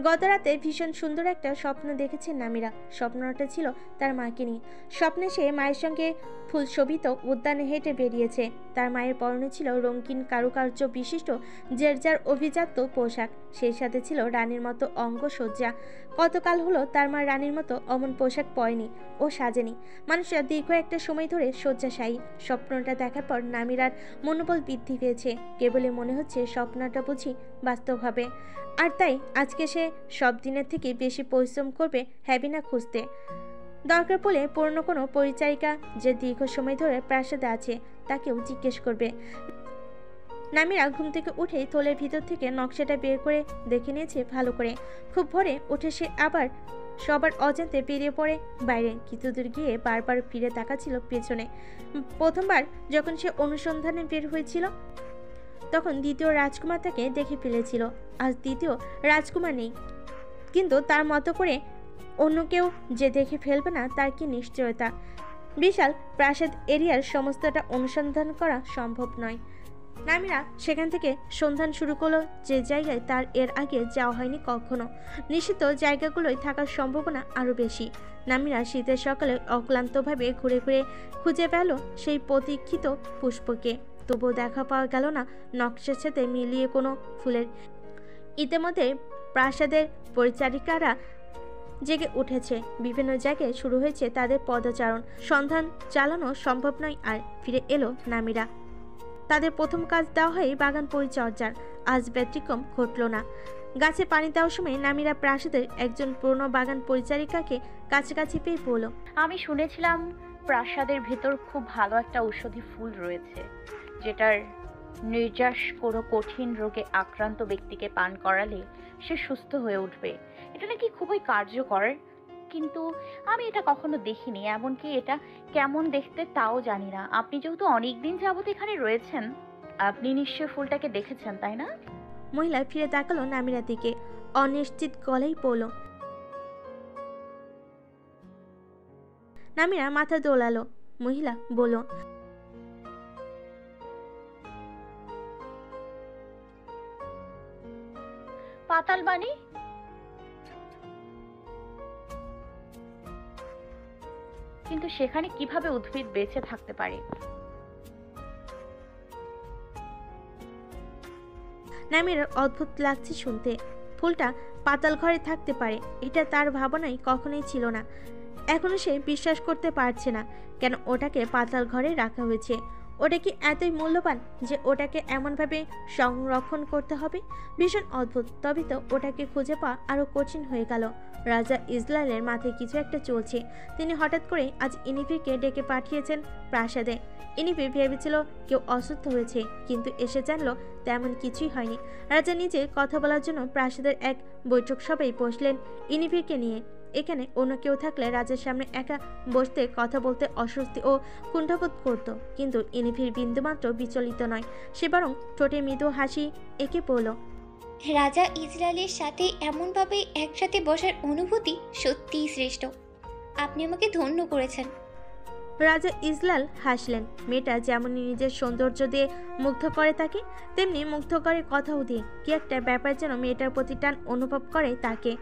গতরাতে ভীষণ সুন্দর একটা স্বপ্ন দেখেছে নামিরা। স্বপ্নটা ছিল তার মাকে নিয়ে। স্বপ্নে সে মায়ের সঙ্গে ফুল শোভিত উদ্যানে হেঁটে বেরিয়েছে। তার মায়ের পরনে ছিল রঙিন কারুকার্য বিশিষ্ট জেরজার অভিজাত পোশাক, সেই সাথে ছিল রানীর মতো অঙ্গসজ্জা। কতকাল হলো তার মা রানীর মতো অমন পোশাক পরেনি ও সাজেনি। মানুষরা দীর্ঘ একটা সময় ধরে শয্যাশায়ী। স্বপ্নটা দেখার পর নামিরার মনোবল বৃদ্ধি পেয়েছে। কেবলই মনে হচ্ছে স্বপ্নটা বুঝি বাস্তব হবে। আর তাই আজকে সে সব দিনের থেকে বেশি পরিশ্রম করবে হ্যাবিনা খুঁজতে। দরকার পড়লে পুরনো কোনো পরিচারিকা যে দীর্ঘ সময় ধরে প্রাসাদে আছে তাকেও জিজ্ঞেস করবে। নামিরা ঘুম থেকে উঠে থলের ভিতর থেকে নকশাটা বের করে দেখে নিয়েছে ভালো করে। খুব ভোরে উঠে সে আবার সবার অজান্তে বেরিয়ে পড়ে বাইরে। কিছু দূর গিয়ে বারবার ফিরে তাকাচ্ছিল পেছনে। প্রথমবার যখন সে অনুসন্ধানে বের হয়েছিল তখন দ্বিতীয় রাজকুমার তাকে দেখে ফেলেছিল। আজ দ্বিতীয় রাজকুমার নেই, কিন্তু তার মতো করে অন্য কেউ যে দেখে ফেলবে না তার কি নিশ্চয়তা? বিশাল প্রাসাদ এরিয়ার সমস্তটা অনুসন্ধান করা সম্ভব নয়। নামিরা সেখান থেকে সন্ধান শুরু করলো যে জায়গায় তার এর আগে যাওয়া হয়নি কখনো। নিষিদ্ধ জায়গাগুলোয় থাকার সম্ভাবনা আরও বেশি। নামিরা শীতের সকালে অক্লান্তভাবে ঘুরে ঘুরে খুঁজে পেল সেই প্রতীক্ষিত পুষ্পকে। তবুও দেখা পাওয়া গেল না নকশার সাথে মিলিয়ে কোনো ফুলের। ইতিমধ্যে প্রাসাদের পরিচারিকারা জেগে উঠেছে। বিভিন্ন জায়গায় শুরু হয়েছে তাদের পদচারণ। সন্ধান চালানো সম্ভব নয় আর। ফিরে এলো নামিরা। তাদের প্রথম কাজ দেওয়া হয় বাগান পরিচর্যার। আজ ব্যতিক্রম ঘটল না। গাছে পানি দেওয়ার সময় নামিরা প্রাসাদের একজন পুরনো বাগান পরিচারিকাকে কাছাকাছি পেয়ে বলল, আমি শুনেছিলাম প্রাসাদের ভেতর খুব ভালো একটা ঔষধি ফুল রয়েছে, যেটার নির্যাস কোনো কঠিন রোগে আক্রান্ত ব্যক্তিকে পান করালে সে সুস্থ হয়ে উঠবে। এটা নাকি খুবই কার্যকর, কিন্তু আমি এটা কখনো দেখিনি। এমনকি এটা কেমন দেখতে তাও জানি না। আপনি যেহেতু অনেকদিন যাবত এখানে রয়েছেন, আপনি নিশ্চয় ফুলটাকে দেখেছেন, তাই না? মহিলা ফিরে তাকালো নামিরার দিকে, অনিশ্চিত গলায় বলল। নামিরা মাথা দোলালো। মহিলা বলল, পাতাল বাণী? কিন্তু সেখানে কিভাবে উদ্ভিদ বেঁচে থাকতে পারে? নামিরার অদ্ভুত লাগছে শুনতে। ফুলটা পাতাল ঘরে থাকতে পারে এটা তার ভাবনায় কখনোই ছিল না। এখনো সে বিশ্বাস করতে পারছে না কেন ওটাকে পাতাল ঘরে রাখা হয়েছে। ওটা কি এতই মূল্যবান যে ওটাকে এমনভাবে সংরক্ষণ করতে হবে? ভীষণ অদ্ভুত। তবে তো ওটাকে খুঁজে পাওয়া আরো কঠিন হয়ে গেল। রাজা ইসরায়েলের মাথায় কিছু একটা চলছে। তিনি হঠাৎ করে আজ ইনিফিরকে ডেকে পাঠিয়েছেন প্রাসাদে। ইনিফির ভেবেছিল কেউ অসুস্থ হয়েছে, কিন্তু এসে জানলো তেমন কিছুই হয়নি। রাজা নিজে কথা বলার জন্য প্রাসাদের এক বৈঠক সভায় বসলেন ইনিফিরকে নিয়ে। এখানে অন্য কেউ থাকলে রাজার সামনে একা বসতে কথা বলতে অস্বস্তি ও কুণ্ঠাবোধ করত, কিন্তু ইনিফির বিন্দুমাত্র বিচলিত নয়। সে বরং ঠোঁটে মৃদু হাসি এঁকে পড়ল, রাজা ইসরায়েলের সাথে এমনভাবে একসাথে বসার অনুভূতি সত্যিই শ্রেষ্ঠ। আপনি আমাকে ধন্য করেছেন। রাজা ইসলাল হাসলেন। মেয়েটা যেমনই নিজের সৌন্দর্য দিয়ে মুগ্ধ করে তাকে, তেমনি মুগ্ধ করে কথাও দিয়ে। কি একটা ব্যাপার যেন মেয়েটার প্রতি টান অনুভব করে তাকে।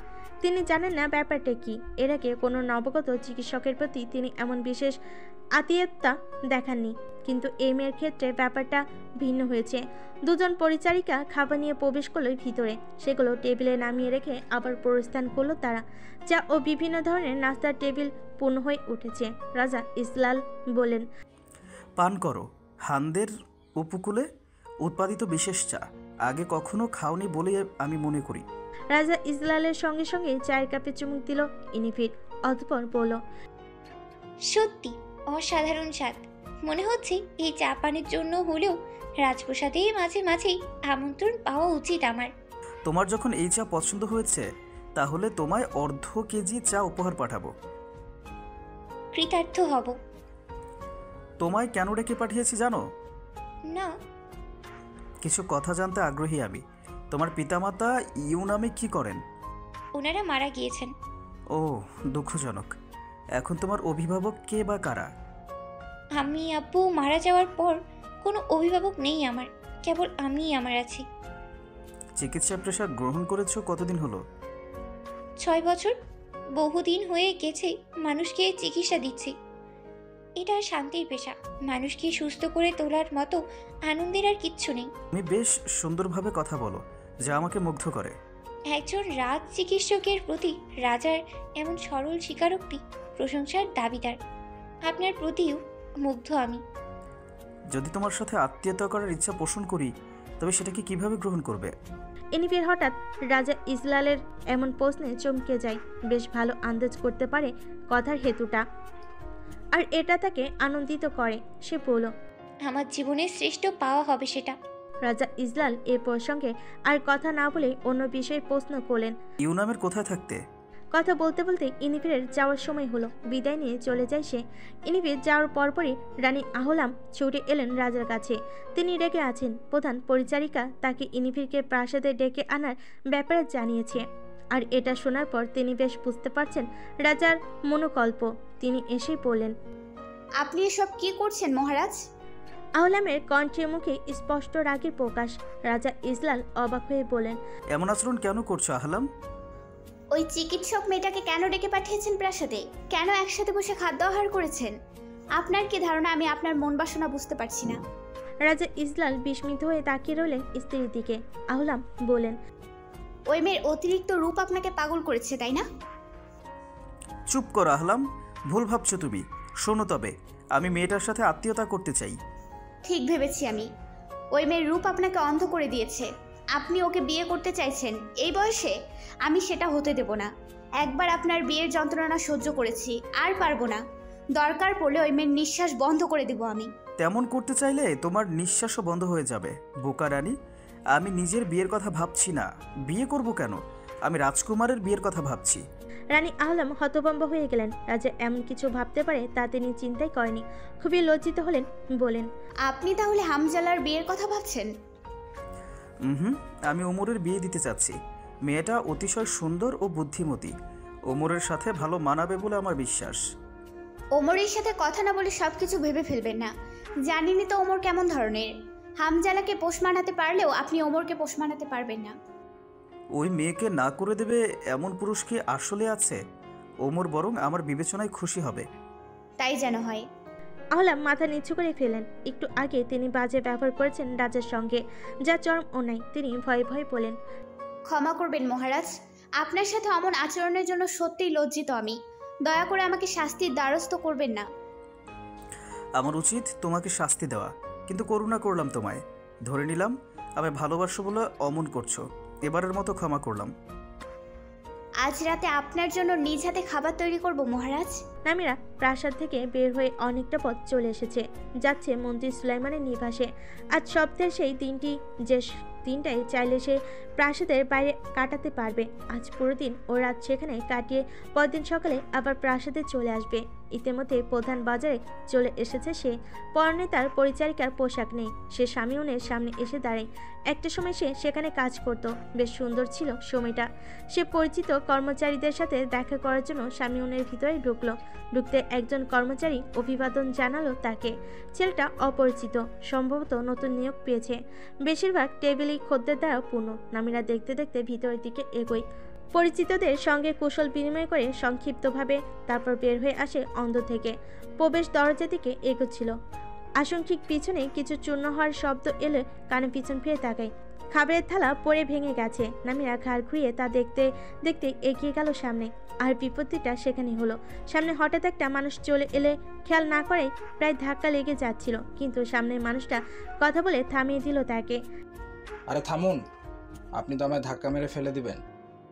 তিনি জানেন না ব্যাপারটা কি। এর আগে কোনো নবগত চিকিৎসকের প্রতি তিনি এমন বিশেষ আত্মীয়তা দেখাননি, কিন্তু এই মেয়ের ক্ষেত্রে ব্যাপারটা ভিন্ন হয়েছে। দুজন পরিচারিকা খাবার নিয়ে প্রবেশ করলো ভিতরে। সেগুলো টেবিলে নামিয়ে রেখে আবার প্রস্থান করলো তারা। চা ও বিভিন্ন ধরনের নাস্তার টেবিল পূর্ণ হয়ে উঠেছে। রাজা ইসলাল বলেন, পান করো। হানদের উপকূলে উৎপাদিত বিশেষ চা, আগে কখনো খাওনি বলে আমি মনে করি। রাজা ইসলালের সঙ্গে সঙ্গে চায়ের কাপে চুমুক দিল ইনিফির। অতঃপর বলল, সত্যি অসাধারণ স্বাদ। মনে হচ্ছে এই চা পানের জন্য হলেও রাজপ্রাসাদে মাঝে মাঝেই আমন্ত্রণ পাওয়া উচিত আমার। তোমার যখন এই চা পছন্দ হয়েছে, তাহলে তোমায় অর্ধ কেজি চা উপহার পাঠাবো। কৃতার্থ হব। তোমায় কেন ডেকে পাঠিয়েছি জানো? না। কিছু কথা জানতে আগ্রহী আমি। তোমার পিতামাতা ইউনামে কি করেন? ওনারা মারা গিয়েছেন। ও, দুঃখজনক। এখন তোমার অভিভাবক কে বা কারা? আমি আব্বু মারা যাওয়ার পর কোনো অভিভাবক নেই আমার, কেবল আমিই আমার আছি। চিকিৎসা পেশা গ্রহণ করেছো কতদিন হলো? 6 বছর বহুদিন হয়ে গেছে মানুষকে চিকিৎসা দিচ্ছি। এটা শান্তির পেশা। মানুষকে সুস্থ করে তোলার মতো আনন্দের আর কিচ্ছু নেই। তুমি বেশ সুন্দরভাবে কথা বলো, যা আমাকে মুগ্ধ করে। একজন রাজ চিকিৎসকের প্রতি রাজার এমন সরল স্বীকারোক্তি প্রশংসার দাবিদার। আপনার প্রতিও মুগ্ধ আমি। যদি তোমার সাথে আত্মীয়তা করার ইচ্ছা পোষণ করি, তবে সেটাকে কিভাবে গ্রহণ করবে? ইনিফির হঠাৎ রাজা ইজলালের এমন প্রশ্নে চমকে যায়। বেশ ভালো আন্দাজ করতে পারে কথার হেতুটা, আর এটা তাকে আনন্দিত করে। সে বলল, আমার জীবনের শ্রেষ্ঠ পাওয়া হবে সেটা। রাজা ইজলাল এ প্রসঙ্গে আর কথা না বলে অন্য বিষয়ে প্রশ্ন করলেন। ইউনামের কোথায় থাকতে? কথা বলতে বলতে ইনিফিরের যাওয়ার সময় হলো। বিদায় নিয়ে চলে যায় সে। ইনিফির যাওয়ার পরপরই রানী আহলাম ছুটে এলেন রাজার কাছে। তিনি রেগে আছেন। প্রধান পরিচারিকা তাকে ইনিফিরকে প্রাসাদে ডেকে আনার ব্যাপারে জানিয়েছে। আর এটা শোনার পর তিনি বেশ বুঝতে পারছেন রাজার মনোকল্প। তিনি এসেই বললেন, আপনি এসব কি করছেন মহারাজ? আহলামের কণ্ঠে মুখে স্পষ্ট রাগের প্রকাশ। রাজা ইজলাল অবাক হয়ে বলেন, এমন আচরণ কেন করছো আহলাম? ওই চিকিৎসক মেয়েটাকে কেন ডেকে পাঠিয়েছেন প্রাসাদে? কেন একসাথে বসে খাদ্য আহার করেছেন? আপনার কি ধারণা আমি আপনার মন বাসনা বুঝতে পারছি না? রাজা ইজলাল বিস্মিত হয়ে তাকিয়ে রইলেন স্ত্রীর দিকে। আহলাম বলেন, ওই মেয়ের অতিরিক্ত রূপ আপনাকে পাগল করেছে, তাই না? চুপ করো আহলাম, ভুল ভাবছো তুমি। শোনো, তবে আমি মেয়েটার সাথে আত্মীয়তা করতে চাই। ঠিক ভেবেছি আমি। ওই মেয়ের রূপ আপনাকে অন্ধ করে দিয়েছে। আপনি ওকে বিয়ে করতে চাইছেন এই বয়সে? আমি সেটা হতে দেব না। একবার আপনার বিয়ের যন্ত্রণা সহ্য করেছি, আর পারবো না। দরকার পড়লে ওই মেয়ের নিঃশ্বাস বন্ধ করে দেব আমি। তেমন করতে চাইলে তোমার নিঃশ্বাসও বন্ধ হয়ে যাবে বোকা রানী। আমি নিজের বিয়ের কথা ভাবছি না। বিয়ে করব কেন? আমি রাজকুমারের বিয়ের কথা ভাবছি। রানী আহলাম হতভম্ব হয়ে গেলেন। রাজা এমন কিছু ভাবতে পারে তা তিনি চিন্তাই করেনি। খুবই লজ্জিত হলেন। বলেন, আপনি তাহলে হামজালার বিয়ের কথা ভাবছেন? আমি ওমরের বিয়ে দিতে চাচ্ছি। মেয়েটা অতিশয় সুন্দর ও বুদ্ধিমতী। ওমরের সাথে ভালো মানাবে বলে আমার বিশ্বাস। ওমরের সাথে কথা না বলে সবকিছু ভেবে ফেলবেন না। জানিনি তো ওমর কেমন ধরনের। হামজালাকে পোষ মানাতে পারলেও আপনি ওমরকে পোষ মানাতে পারবেন না। ওই মেয়েকে না করে দেবে এমন পুরুষ কি আসলে আছে? ওমর বরং আমার বিবেচনায় খুশি হবে। তাই যেন হয়। আহলাম মাথা নিচু করে ফেলেন। একটু আগে তিনি বাজে ব্যবহার করেছেন রাজার সঙ্গে, যা চরম অন্যায়। তিনি ভয়ে ভয়ে বলেন, ক্ষমা করবেন মহারাজ। আপনার সাথে অমন আচরণের জন্য সত্যিই লজ্জিত আমি। দয়া করে আমাকে শাস্তির দ্বারস্থ করবেন না। আমার উচিত তোমাকে শাস্তি দেওয়া, কিন্তু করুণা করলাম তোমায়। ধরে নিলাম আমি ভালোবাসো বলে অমন করছো। এবারের মতো ক্ষমা করলাম। আজ রাতে আপনার জন্য নিজ হাতে খাবার তৈরি করব মহারাজ। নামিরা প্রাসাদ থেকে বের হয়ে অনেকটা পথ চলে এসেছে। যাচ্ছে মন্ত্রী সুলাইমানের নিবাসে। আজ সপ্তাহের সেই দিনটি, যে দিনটাই চাইলে সে প্রাসাদের বাইরে কাটাতে পারবে। আজ পুরো দিন ও রাত সেখানে কাটিয়ে পরদিন সকালে আবার প্রাসাদে চলে আসবে। ইতিমধ্যে প্রধান বাজারে চলে এসেছে সে। পরনে তার পরিচারিকার পোশাক নেই। সে শামিউনের সামনে এসে দাঁড়ায়। একটা সময় সে সেখানে কাজ করত। বেশ সুন্দর ছিল সময়টা। সে পরিচিত কর্মচারীদের সাথে দেখা করার জন্য শামিউনের ভিতরে ঢুকলো। ঢুকতে একজন কর্মচারী অভিবাদন জানালো তাকে। ছেলেটা অপরিচিত, সম্ভবত নতুন নিয়োগ পেয়েছে। বেশিরভাগ টেবিলই খদ্দের দ্বারা পূর্ণ। নামিরা দেখতে দেখতে ভিতরের দিকে এগোয়। পরিচিতদের সঙ্গে কুশল বিনিময় করে সংক্ষিপ্তভাবে তারপর বের হয়ে আসে অন্দর থেকে। প্রবেশ দরজা দিকে এগোচ্ছিল। আশঙ্কিক পিছনে কিছু চূর্ণ হওয়ার শব্দ এলে কানে পিছন ফিরে তাকায়। খাবারের থালা পড়ে ভেঙে গেছে। নামিরা ঘাড় ঘুরিয়ে তা দেখতে দেখতে এগিয়ে গেল সামনে। আর বিপত্তিটা সেখানে হলো। সামনে হঠাৎ একটা মানুষ চলে এলে খেয়াল না করে প্রায় ধাক্কা লেগে যাচ্ছিল, কিন্তু সামনের মানুষটা কথা বলে থামিয়ে দিল তাকে। আরে থামুন, আপনি তো আমায় ধাক্কা মেরে ফেলে দিবেন।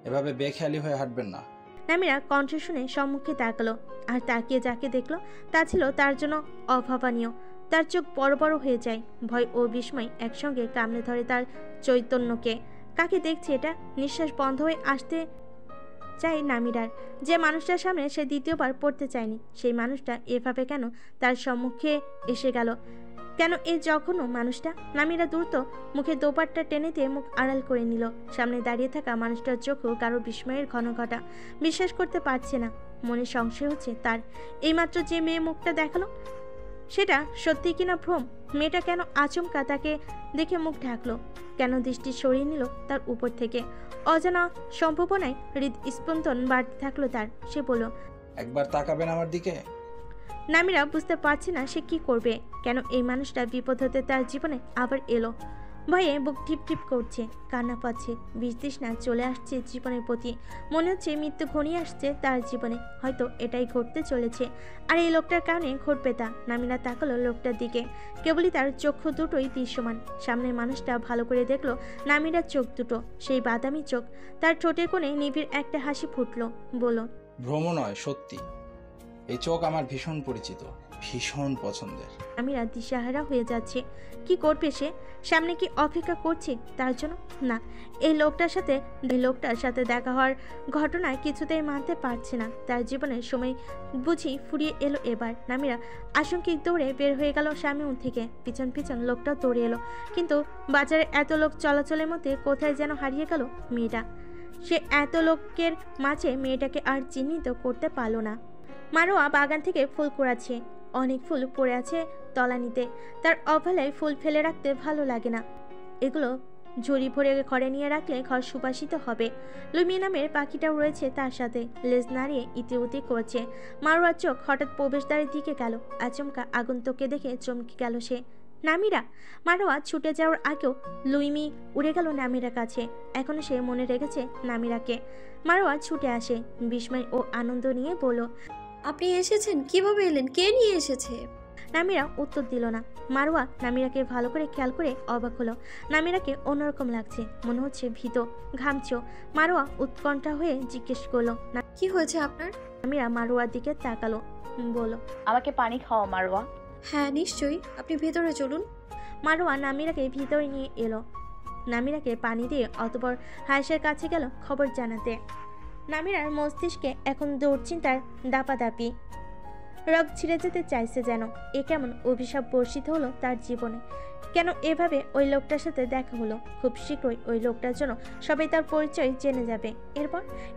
এভাবে বেখেয়ালি হয়ে হাঁটবেন না। নামিরা কণ্ঠ শুনে সম্মুখে তাকালো, আর তাকিয়ে যাকে দেখলো তা ছিল তার জন্য অভাবনীয়। তার চোখ বড় বড় হয়ে যায়। ভয় ও বিস্ময় একসঙ্গে কামড়ে ধরে তার চৈতন্যকে। কাকে দেখছে এটা? নিঃশ্বাস বন্ধ হয়ে আসতে চাই নামিরার। যে মানুষটার সামনে সে দ্বিতীয়বার পড়তে চায়নি, সেই মানুষটা এভাবে কেন তার সম্মুখে এসে গেল? কেন এই জঘন্য মানুষটা? নামিরা দ্রুত মুখে দোপাট্টা টেনে দিয়ে মুখ আড়াল করে নিল। সামনে দাঁড়িয়ে থাকা মানুষটার চোখেও কারো বিস্ময়ের ঘন ঘটা। বিশ্বাস করতে পারছে না। মনে সংশয় হচ্ছে তার। এইমাত্র যে মেয়ে মুখটা দেখালো, সেটা সত্যি কিনা ভ্রম? মেয়েটা কেন আচমকা তাকে দেখে মুখ ঢাকলো, কেন দৃষ্টি সরিয়ে নিল তার উপর থেকে? অজানা সম্ভাবনায় হৃদস্পন্দন বাড়তে থাকলো তার। সে বলল, একবার তাকাবেন আমার দিকে? নামিরা বুঝতে পারছে না সে কি করবে। কেন এই মানুষটা বিপদ হতে তার জীবনে আবার এলো? ভয়ে বুক টিপ টিপ করছে, কান্না পাচ্ছে, বিতৃষ্ণা চলে আসছে জীবনের প্রতি। মনে হচ্ছে মৃত্যু ঘনিয়ে আসছে তার জীবনে, হয়তো এটাই ঘটতে চলেছে। আর এই লোকটার কারণে ঘটবে তা। নামিরা তাকালো লোকটার দিকে, কেবলই তার চক্ষু দুটোই দৃশ্যমান। সামনের মানুষটা ভালো করে দেখলো নামিরার চোখ দুটো, সেই বাদামি চোখ। তার ঠোঁটের কোণে নিবিড় একটা হাসি ফুটলো। বলল, ভ্রম নয়, সত্যি। এই চোখ আমার ভীষণ পরিচিত, ভীষণ পছন্দের। নামিরা দিশাহারা হয়ে যাচ্ছে। কি করবে সে? সামনে কি অপেক্ষা করছে তার জন্য? না, এই লোকটার সাথে দেখা হওয়ার ঘটনায় কিছুতেই মানতে পারছে না। তার জীবনের সময় বুঝি ফুরিয়ে এলো এবার। নামিরা আশঙ্কিত দৌড়ে বের হয়ে গেল সামনে থেকে। পিছন পিছন লোকটা দৌড়ে এলো, কিন্তু বাজারে এত লোক চলাচলের মধ্যে কোথায় যেন হারিয়ে গেল মেয়েটা। সে এত লোকের মাঝে মেয়েটাকে আর চিহ্নিত করতে পারল না। মারোয়া বাগান থেকে ফুল কুড়াচ্ছে। অনেক ফুল পড়ে আছে তলানিতে। তার অবহেলায় ফুল ফেলে রাখতে ভালো লাগে না। এগুলো ঝুড়ি ভরে ঘরে নিয়ে রাখলে ঘর সুবাসিত হবে। লুমি নামের পাখিটাও রয়েছে তার সাথে, লেজ নাড়িয়ে ইতিউতি করছে। মারোয়ার চোখ হঠাৎ প্রবেশদ্বারের দিকে গেল। আচমকা আগন্তুককে দেখে চমকে গেল সে। নামিরা! মারোয়া ছুটে যাওয়ার আগেও লুইমি উড়ে গেল নামিরার কাছে। এখনো সে মনে রেখেছে নামিরাকে। মারোয়া ছুটে আসে, বিস্ময় ও আনন্দ নিয়ে বলল, আপনি এসেছেন? কিভাবে এলেন? কে নিয়ে এসেছে? নামিরা উত্তর দিল না। মারোয়া নামিরাকে ভালো করে খেয়াল করে অবাক হলো। নামিরাকে অন্যরকম লাগছে, মনে হচ্ছে ভীত, ঘামছো। মারোয়া উৎকণ্ঠা হয়ে জিজ্ঞেস করলো, কি হয়েছে আপনার? নামিরা মারোয়ার দিকে তাকালো, বলল, আমাকে পানি খাওয়া মারোয়া। হ্যাঁ নিশ্চয়ই, আপনি ভেতরে চলুন। মারোয়া নামিরাকে ভিতরে নিয়ে এলো। নামিরাকে পানি দিয়ে অতঃপর হায়েসের কাছে গেল খবর জানাতে। নামিরার মস্তিষ্কে এখন দুশ্চিন্তার দাপাদাপি। রগ ছিঁড়ে যেতে চাইছে যেন। এ কেমন অভিশাপ বর্ষিত হলো তার জীবনে? কেন এভাবে ওই লোকটার সাথে দেখা হলো? খুব শীঘ্রই ওই লোকটার জন্য সবাই তার পরিচয় জেনে যাবে।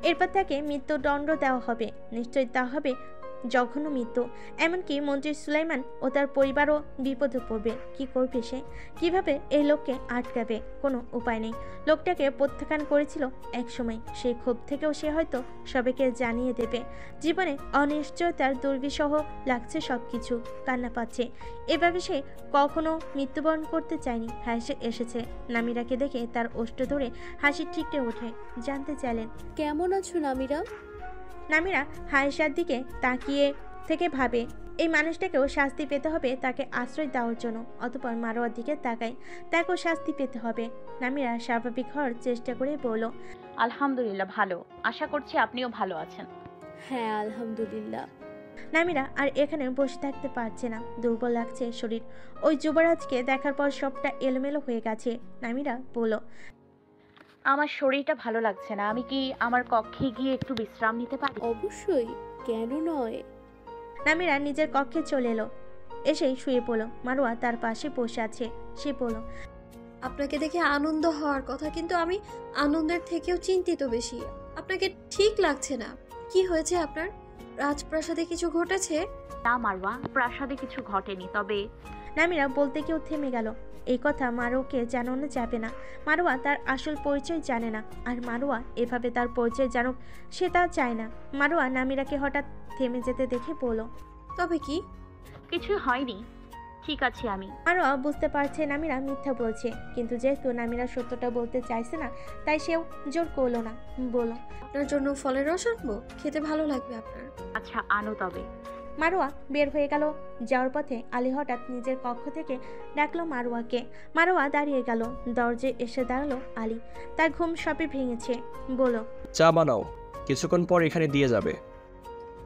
এরপর তাকে মৃত্যুদণ্ড দেওয়া হবে। নিশ্চয়ই তা হবে জঘন্য মৃত্যু। এমনকি মন্ত্রী সুলাইমান ও তার পরিবারও বিপদে পড়বে। কি করবে সে? কিভাবে এই লোককে আটকাবে? কোনো উপায় নেই। লোকটাকে প্রত্যাখ্যান করেছিল এক সময়, সেই ক্ষোভ থেকেও সে হয়তো সবাইকে জানিয়ে দেবে। জীবনে অনিশ্চয়তার দুর্বিষহ লাগছে সবকিছু। কান্না পাচ্ছে। এভাবে সে কখনো মৃত্যুবরণ করতে চায়নি। হাসি এসেছে। নামিরাকে দেখে তার ওষ্ঠ ধরে হাসি ঠিকরে ওঠে। জানতে চাইলেন, কেমন আছো নামিরা? নামিরা হায়েশার দিকে তাকিয়ে থেকে ভাবে, এই মানুষটাকেও শাস্তি পেতে হবে তাকে আশ্রয় দেওয়ার জন্য। অতঃপর মারোয়ার দিকে তাকায়, তাকেও শাস্তি পেতে হবে। নামিরা স্বাভাবিক হওয়ার চেষ্টা করে বলল, আলহামদুলিল্লাহ ভালো। আশা করছি আপনিও ভালো আছেন। হ্যাঁ আলহামদুলিল্লাহ। নামিরা আর এখানে বসে থাকতে পারছে না। দুর্বল লাগছে শরীর। ওই যুবরাজকে দেখার পর সবটা এলোমেলো হয়ে গেছে। নামিরা বলল, আমার শরীরটা ভালো লাগছে না। আমি কি আমার কক্ষে গিয়ে একটু বিশ্রাম নিতে পারি? অবশ্যই, কেন নয়। নামিরা নিজের কক্ষে চলে এলো। এসেই শুয়ে পড়ল। মারোয়া তার পাশে বসে আছে। সে বলল, আপনাকে দেখে আনন্দ হওয়ার কথা, কিন্তু আমি আনন্দের থেকেও চিন্তিত বেশি। আপনাকে ঠিক লাগছে না। কি হয়েছে আপনার? রাজপ্রাসাদে কিছু ঘটেছে? না মারোয়া, প্রাসাদে কিছু ঘটেনি। তবে নামিরা বলতে কেউ থেমে গেল। এই কথা মারোয়াকে জানানো যাবে না। মারোয়া তার আসল পরিচয় জানে না। আর মারোয়া এভাবে তার পরিচয় জানুক সে তা চায় না। মারোয়া নামিরাকে হঠাৎ থেমে যেতে দেখে বলল, তবে কি? কিছু হয়নি, ঠিক আছে আমি। মারোয়া বুঝতে পারছে নামিরা মিথ্যা বলছে, কিন্তু যেহেতু নামিরা সত্যটা বলতে চাইছে না, তাই সেও জোর করলো না। বলল, আপনার জন্য ফলের রস আনবো, খেতে ভালো লাগবে আপনার। আচ্ছা আনো তবে। মারোয়া বের হয়ে গেল। যাওয়ার পথে আলী হঠাৎ নিজের কক্ষ থেকে ডাকলো মারোয়াকে। মারোয়া দাঁড়িয়ে গেল। দরজায় এসে দাঁড়ালো আলী। তার ঘুম সবে ভেঙেছে। বলল, চা বানাও, কিছুক্ষণ পর এখানে দিয়ে যাবে।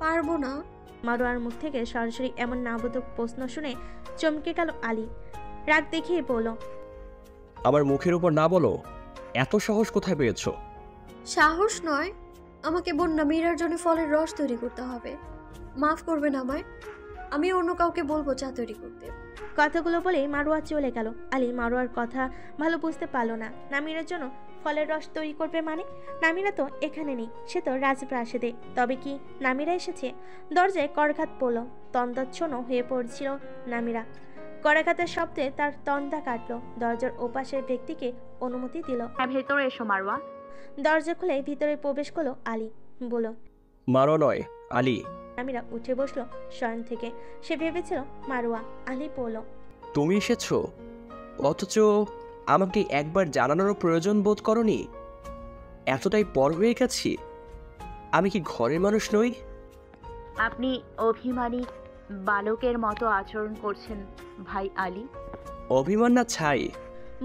পারবো না। মারোয়ার মুখ থেকে সরাসরি এমন নাবোধক প্রশ্ন শুনে চমকে গেল আলী। রাগ দেখিয়ে বলল, আমার মুখের উপর না বলো, এত সাহস কোথায় পেয়েছো? সাহস নয়, আমাকে বন্যা মীরার জন্য ফলের রস তৈরি করতে হবে। মাফ করবেন আমায়, আমি অন্য কাউকে বলবো চা তৈরি করতে। কথাগুলো বলে মারোয়া চলে গেল। আলী মারোয়ার কথা ভালো বুঝতে পারল না। নামিরার জন্য ফলের রস তৈরি করবে মানে? নামিরা তো এখানে নেই, সে তো রাজপ্রাসাদে। তবে কি নামিরা এসেছে? দরজায় করঘাত পড়ল। তন্দাচ্ছন্ন হয়ে পড়ছিল নামিরা। করাঘাতের শব্দে তার তন্দা কাটল। দরজার ওপাশের ব্যক্তিকে অনুমতি দিল। ভেতরে এসো মারওয়া। দরজা খুলে ভিতরে প্রবেশ করলো আলী। বলল, মারো নয়, আলী। নামিরা উঠে বসলো শয়ন থেকে। সে ভেবেছিল মারোয়া। আলী বলল, তুমি এসেছো, অথচ আমাকে একবার জানানোর প্রয়োজন বোধ করনি? এতটাই পর হয়ে গেছি। আমি কি ঘরের মানুষ নই? আপনি অভিমানী বালকের মতো আচরণ করছেন ভাই আলী। অভিমান না ছাই।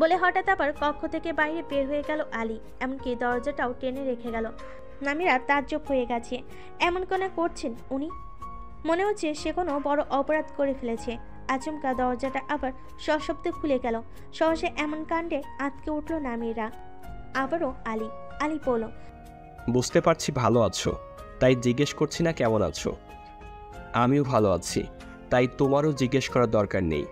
বলে হঠাৎ আবার কক্ষ থেকে বাইরে বের হয়ে গেল আলী। এমনকি দরজাটাও টেনে রেখে গেল। নামিরা তাজ্জব হয়ে গেছে। এমন কেন করছেন উনি? মনে হচ্ছে সে কোনো বড় অপরাধ করে ফেলেছে। আচমকা দরজাটা আবার সশব্দে খুলে গেল। সহসে এমন কাণ্ডে আটকে উঠল নামিরা। আবারও আলী। আলী বলল, বুঝতে পারছি ভালো আছো, তাই জিজ্ঞেস করছি না কেমন আছো। আমিও ভালো আছি, তাই তোমারও জিজ্ঞেস করার দরকার নেই।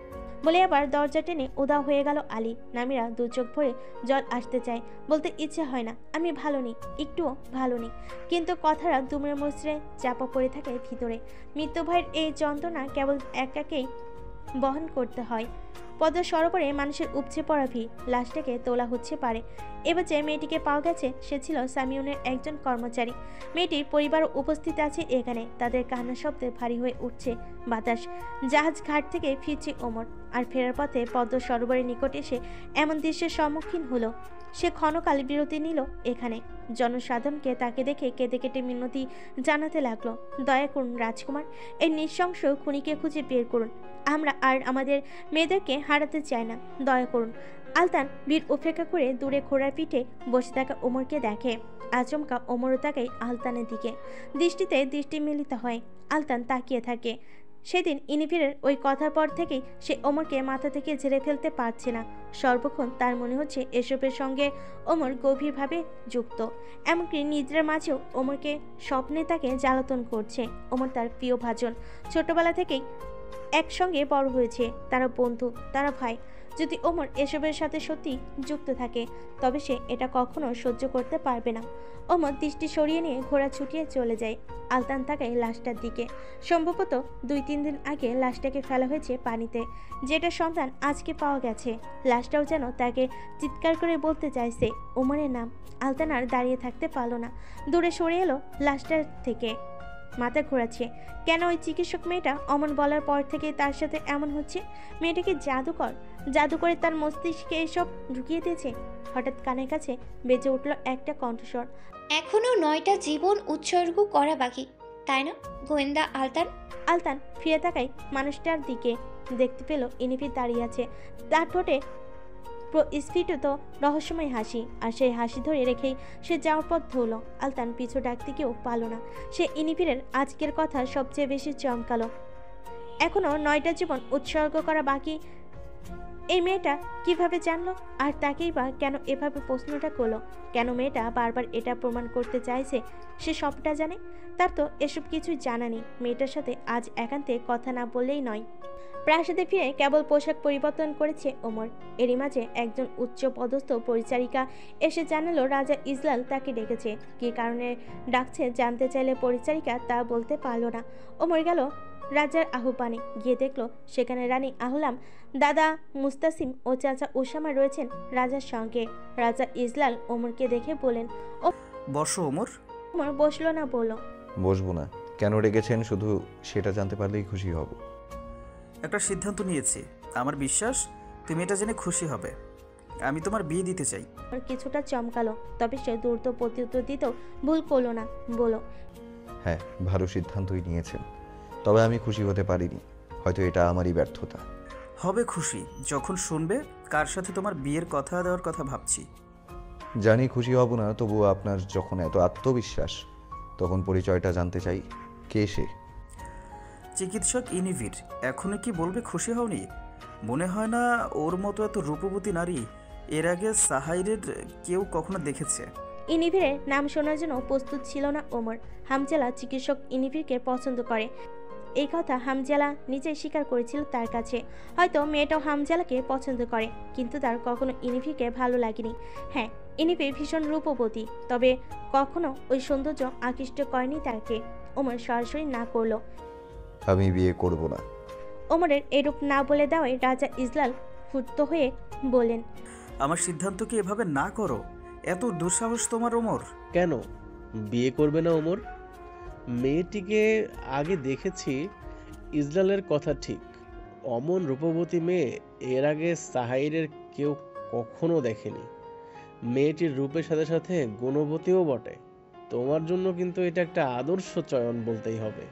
বলে আবার দরজা টেনে উদাও হয়ে গেল আলী। নামিরা দু চোখ ভরে জল আসতে চায়, বলতে ইচ্ছে হয় না আমি ভালো নেই, একটুও ভালো নেই। কিন্তু কথাটা দুমড়ে মুচড়ে চাপা পড়ে থাকে ভিতরে। মৃত্যু ভয়ের এই যন্ত্রণা কেবল একাকেই বহন করতে হয়। পদ্ম সরোবরে মানুষের উপচে পড়া ভিড়। লাশটাকে তোলা হচ্ছে পারে। এবার যে মেয়েটিকে পাওয়া গেছে সে ছিল সামিউনের একজন কর্মচারী। মেয়েটির পরিবারও উপস্থিত আছে এখানে। তাদের কান্না শব্দে ভারী হয়ে উঠছে বাতাস। জাহাজ ঘাট থেকে ফিরছে ওমর। আর ফেরার পথে পদ্ম সরোবরের নিকট এসে এমন দৃশ্যের সম্মুখীন হলো। সে ক্ষণকাল বিরতি নিল এখানে। জনসাধারণকে তাকে দেখে কেঁদে কেটে মিনতি জানাতে লাগলো, দয়া করুন রাজকুমার, এই নৃশংস খুনিকে খুঁজে বের করুন। আমরা আর আমাদের মেয়েদেরকে হারাতে চাই না, দয়া করুন। আলতান বীর উপেক্ষা করে দূরে ঘোড়ার পিঠে বসে থাকা ওমরকে দেখে। আচমকা ওমরও তাকায় আলতানের দিকে। দৃষ্টিতে দৃষ্টি মিলিত হয়। আলতান তাকিয়ে থাকে। সেদিন ইনিফিরের ওই কথার পর থেকেই সে ওমরকে মাথা থেকে ঝেড়ে ফেলতে পারছে না। সর্বক্ষণ তার মনে হচ্ছে এসবের সঙ্গে ওমর গভীরভাবে যুক্ত। এমনকি নিদ্রার মাঝেও ওমরকে স্বপ্নে তাকে জ্বালাতন করছে। ওমর তার প্রিয় ভাজন। ছোটবেলা থেকেই একসঙ্গে বড় হয়েছে। তারা বন্ধু, তারা ভাই। যদি ওমর এসবের সাথে সত্যি যুক্ত থাকে তবে সে এটা কখনো সহ্য করতে পারবে না। ওমর দৃষ্টি সরিয়ে নিয়ে ঘোড়া ছুটিয়ে চলে যায়। আলতান তাকায় লাশটার দিকে। সম্ভবত 2-3 দিন আগে লাশটাকে ফেলা হয়েছে পানিতে, যেটা সন্তান আজকে পাওয়া গেছে। লাশটাও যেন তাকে চিৎকার করে বলতে চাইছে ওমরের নাম। আলতান আর দাঁড়িয়ে থাকতে পারল না, দূরে সরে এলো লাশটার থেকে। মাথা ঘোরাচ্ছে। কেন ওই চিকিৎসক মেয়েটা অমন বলার পর থেকে তার সাথে এমন হচ্ছে? মেয়েটাকে জাদু করে তার মস্তিষ্কে এসব ঢুকিয়ে দিয়েছে। হঠাৎ কানের কাছে বেজে উঠল একটা কণ্ঠস্বর। এখনো 9টা জীবন উৎসর্গ করা বাকি, তাই না গোয়েন্দা আলতান? আলতান ফিরে তাকায় মানুষটার দিকে। দেখতে পেল ইনিফি দাঁড়িয়ে আছে। তার ঠোঁটে স্ফীত রহস্যময় হাসি। আর সেই হাসি ধরে রেখেই সে যাওয়ার পথ ধরল। আলতান পিছু ডাকতে কেউ পারল না। সে ইনিফিরের আজকের কথা সবচেয়ে বেশি চমকালো। এখনো 9টা জীবন উৎসর্গ করা বাকি। এই মেয়েটা কিভাবে জানলো? আর তাকেই বা কেন এভাবে প্রশ্নটা করলো? কেন মেয়েটা বারবার এটা প্রমাণ করতে চাইছে সে সবটা জানে? তার তো এসব কিছুই জানা নেই। মেয়েটার সাথে আজ একান্তে কথা না বললেই নয়। প্রাসাদে ফিরে কেবল পোশাক পরিবর্তন করেছে ওমর। এরই মাঝে একজন উচ্চ পদস্থ পরিচারিকা এসে জানালো রাজা ইজলাল তাকে ডেকেছে। কী কারণে ডাকছে জানতে চাইলে পরিচারিকা তা বলতে পারল না। ওমর গেল রাজার আহ্বানে। গিয়ে দেখলো সেখানে রানী আহলাম, দাদা মুস্তাসিম ও চাচা ওসামা রয়েছেন রাজার সঙ্গে। রাজা ইজলাল ওমরকে দেখে বলেন, ও বসো ওমর। ওমর বসলো না, বলল, বসবো না। কেন ডেকেছেন শুধু সেটা জানতে পারলেই খুশি হব। একটা সিদ্ধান্ত নিয়েছি, আমার বিশ্বাস তুমি এটা জেনে খুশি হবে। আমি তোমার বিয়ে দিতে চাই। ওর কিছুটা চমকালো, তবে সে দ্রুত প্রত্যুত্তর দিতেও ভুল করলো না। বলো, হ্যাঁ, ভালো সিদ্ধান্তই নিয়েছেন, তবে আমি খুশি হতে পারিনি। হয়তো এটা আমারই ব্যর্থতা। হবে খুশি যখন শুনবে কার সাথে তোমার বিয়ের কথা দেওয়ার কথা ভাবছি। জানি খুশি হব না, তবুও আপনার যখন এত আত্মবিশ্বাস, তখন পরিচয়টা জানতে চাই। কে সে? চিকিৎসক ইনিভির। এখনই কি বলবে খুশি হওনি? মনে হয় না ওর মতো এত রূপবতী নারী এর আগে সাহাইরের কেউ কখনো দেখেছে। ইনিভিরের নাম শোনার জন্য প্রস্তুত ছিল না ওমর। হামজালা চিকিৎসক ইনিভিরকে পছন্দ করে। এই কথা হামজালা নিজেই স্বীকার করেছিল তার কাছে। হয়তো মেয়েটাও হামজালাকে পছন্দ করে, কিন্তু তার কখনো ইনিফিকে ভালো লাগেনি। হ্যাঁ, ইনিফি ভীষণ রূপবতী, তবে কখনো ওই সৌন্দর্য আকৃষ্ট করেনি তাকে। ওমর সরাসরি না করলো। আমি বিয়ে করব না। ওমরের এরূপ না বলে দেওয়ায় রাজা ইজলাল ক্ষুব্ধ হয়ে বললেন, আমার সিদ্ধান্তকে এভাবে না করো। এত দুঃসাহস তোমার ওমর? কেন বিয়ে করবে না ওমর? মেয়েটিকে আগে দেখেছি, ইসরায়েলের কথা ঠিক। অমন রূপবতী মেয়ে এর আগে সাহাইরের কেউ কখনো দেখেনি। মেয়েটির রূপের সাথে সাথে গুণবতীও বটে। তোমার জন্য কিন্তু এটা একটা আদর্শ চয়ন বলতেই হবে।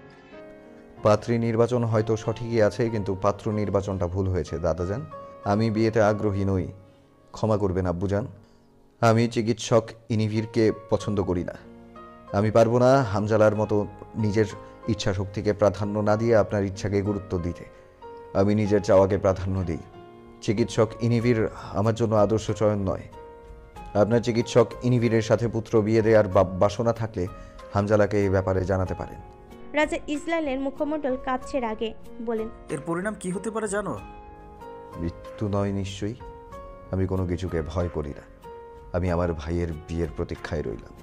পাত্রী নির্বাচন হয়তো সঠিকই আছে, কিন্তু পাত্র নির্বাচনটা ভুল হয়েছে দাদাজান। আমি বিয়েতে আগ্রহী নই, ক্ষমা করবেন আব্বুজান। আমি চিকিৎসক ইনিভিরকে পছন্দ করি না। আমি পারবো না হামজালার মতো নিজের ইচ্ছা শক্তিকে প্রাধান্য না দিয়ে আপনার ইচ্ছাকে গুরুত্ব দিতে। আমি নিজের চাওয়াকে প্রাধান্য দিই। চিকিৎসক ইনিভির আমার জন্য আদর্শ চয়ন নয়। আপনার চিকিৎসক ইনিভিরের সাথে পুত্র বিয়ে দেওয়ার বাসনা থাকলে হামজালাকে এই ব্যাপারে জানাতে পারেন। রাজা ইসলালের মুখমণ্ডল কাঁপছে রাগে, বলেন, এর পরিণাম কি হতে পারে জানো? মৃত্যু নয় নিশ্চয়ই। আমি কোনো কিছুকে ভয় করি না। আমি আমার ভাইয়ের বিয়ের প্রতীক্ষায় রইলাম।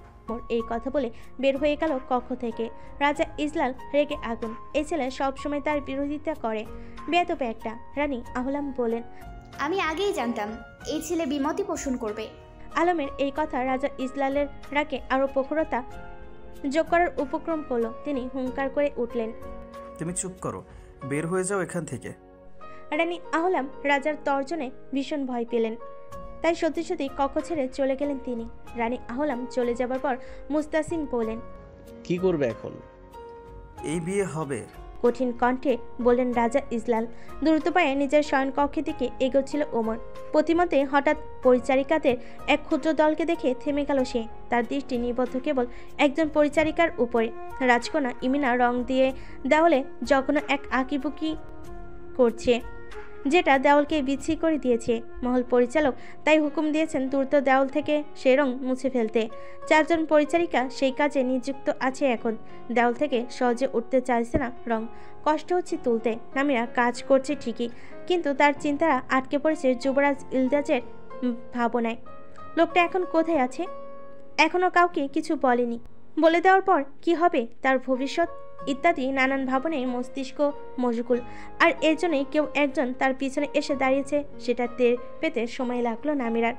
এই কথা বলে বের হয়ে গেল কক্ষ থেকে। রাজা ইজলাল রেগে আগুন। এই ছেলে সবসময় তার বিরোধিতা করে, বেয়াদব একটা। রানী আহলাম বলেন, আমি আগেই জানতাম এই ছেলে বিমতি পোষণ করবে। আলমের এই কথা রাজা ইজলালের রাগে আরো প্রখরতা যোগ করার উপক্রম করলো। তিনি হুঙ্কার করে উঠলেন, তুমি চুপ করো, বের হয়ে যাও এখান থেকে। রানী আহলাম রাজার তর্জনে ভীষণ ভয় পেলেন, তাই সত্যি সত্যি কক্ষ ছেড়ে চলে গেলেন তিনি। রানী আহলাম চলে যাবার পর মুস্তাসিম বলেন, কি করবে এখন? এই বিয়ে হবে। কঠিন কণ্ঠে বললেন রাজা ইজলাল। দ্রুত পায়ে নিজের শয়ন কক্ষের দিকে এগোচ্ছিল ওমর। প্রতিমতে হঠাৎ পরিচারিকাদের এক ক্ষুদ্র দলকে দেখে থেমে গেল সে। তার দৃষ্টি নিবদ্ধ কেবল একজন পরিচারিকার উপরে। রাজকন্যা ইমিনা রং দিয়ে দেওয়ালে জঘন্য এক আঁকিবুকি করছে, যেটা দেওয়ালকে বিচ্ছিরি করে দিয়েছে। মহল পরিচালক তাই হুকুম দিয়েছেন দ্রুত দেওয়াল থেকে সে রং মুছে ফেলতে। 4 জন পরিচারিকা সেই কাজে নিযুক্ত আছে এখন। দেওয়াল থেকে সহজে উঠতে চাইছে না রং, কষ্ট হচ্ছে তুলতে। নামিরা কাজ করছে ঠিকই, কিন্তু তার চিন্তারা আটকে পড়েছে যুবরাজ ইলদাজের ভাবনায়। লোকটা এখন কোথায় আছে? এখনো কাউকে কিছু বলেনি। বলে দেওয়ার পর কি হবে তার ভবিষ্যৎ ইত্যাদি নানান ভাবনে মস্তিষ্ক মশগুল। আর এর জন্যই কেউ একজন তার পিছনে এসে দাঁড়িয়েছে, সেটা টের পেতে সময় লাগলো নামিরার।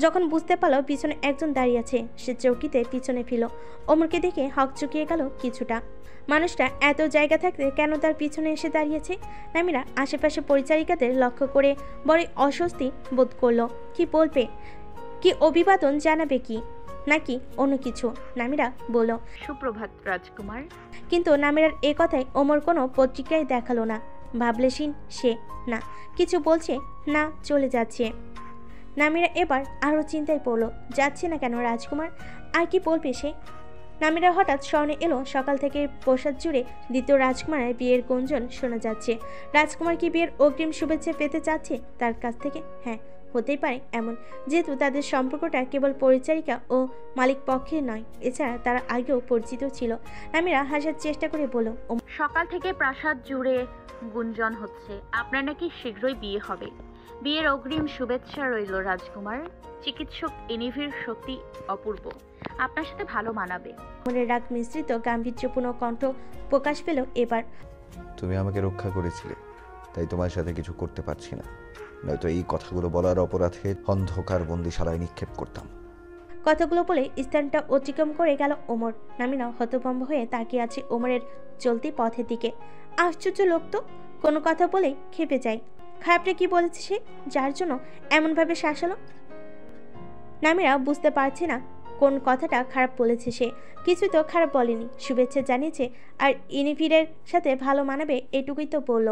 যখন বুঝতে পারলো পিছনে একজন দাঁড়িয়ে আছে, সে চৌকিতে পিছনে ফিরল। ওমরকে দেখে হক চুকিয়ে গেল কিছুটা। মানুষটা এত জায়গা থাকতে কেন তার পিছনে এসে দাঁড়িয়েছে? নামিরা আশেপাশে পরিচারিকাদের লক্ষ্য করে বড়ই অস্বস্তি বোধ করলো। কি বলবে, কি অভিবাদন জানাবে, কি নাকি অন্য কিছু? নামিরা বলল, সুপ্রভাত রাজকুমার। কিন্তু নামিরার এ কথায় ওমর কোনো প্রতিক্রিয়াই দেখালো না। ভাবলেশীন সে, না কিছু বলছে না চলে যাচ্ছে। নামিরা এবার আরও চিন্তায় পড়ল, যাচ্ছে না কেন রাজকুমার? আর কি বলবে সে? নামিরা হঠাৎ স্মরণে এলো সকাল থেকে প্রসাদ জুড়ে দ্বিতীয় রাজকুমারের বিয়ের গুঞ্জন শোনা যাচ্ছে। রাজকুমার কি বিয়ের অগ্রিম শুভেচ্ছা পেতে চাচ্ছে তার কাছ থেকে? হ্যাঁ, হতেই পারে এমন, যেহেতু তাদের সম্পর্কটা কেবল পরিচারিকা ও মালিক পক্ষের নয়, এছাড়া তারা আগেও পরিচিত ছিল। নামিরা হাসার চেষ্টা করে বলল, সকাল থেকে প্রাসাদ জুড়ে গুঞ্জন হচ্ছে আপনার নাকি শীঘ্রই বিয়ে হবে। বিয়ের অগ্রিম শুভেচ্ছা রইল রাজকুমার। চিকিৎসক ইনিভির সত্যি অপূর্ব, আপনার সাথে ভালো মানাবে। মনের রাগ মিশ্রিত গাম্ভীর্যপূর্ণ কণ্ঠ প্রকাশ পেল এবার। তুমি আমাকে রক্ষা করেছিলে, তাই তোমার সাথে কিছু করতে পারছি না। নয়তো এই কথাগুলো বলার অপরাধে অন্ধকার বন্দিশালায় নিক্ষেপ করতাম। কথাগুলো বলে স্থানটা অতিক্রম করে গেল ওমর। নামিনা হতভম্ব হয়ে তাকিয়ে আছে ওমরের চলতি পথের দিকে। আশ্চর্য লোক তো, কোনো কথা বলেই খেপে যায়। খারাপটা কি বলেছে সে, যার জন্য এমনভাবে শাসালো? নামিরা বুঝতে পারছে না কোন কথাটা খারাপ বলেছে সে। কিছু তো খারাপ বলেনি, শুভেচ্ছা জানিয়েছে আর ইনিভিরের সাথে ভালো মানাবে এটুকুই তো বলল।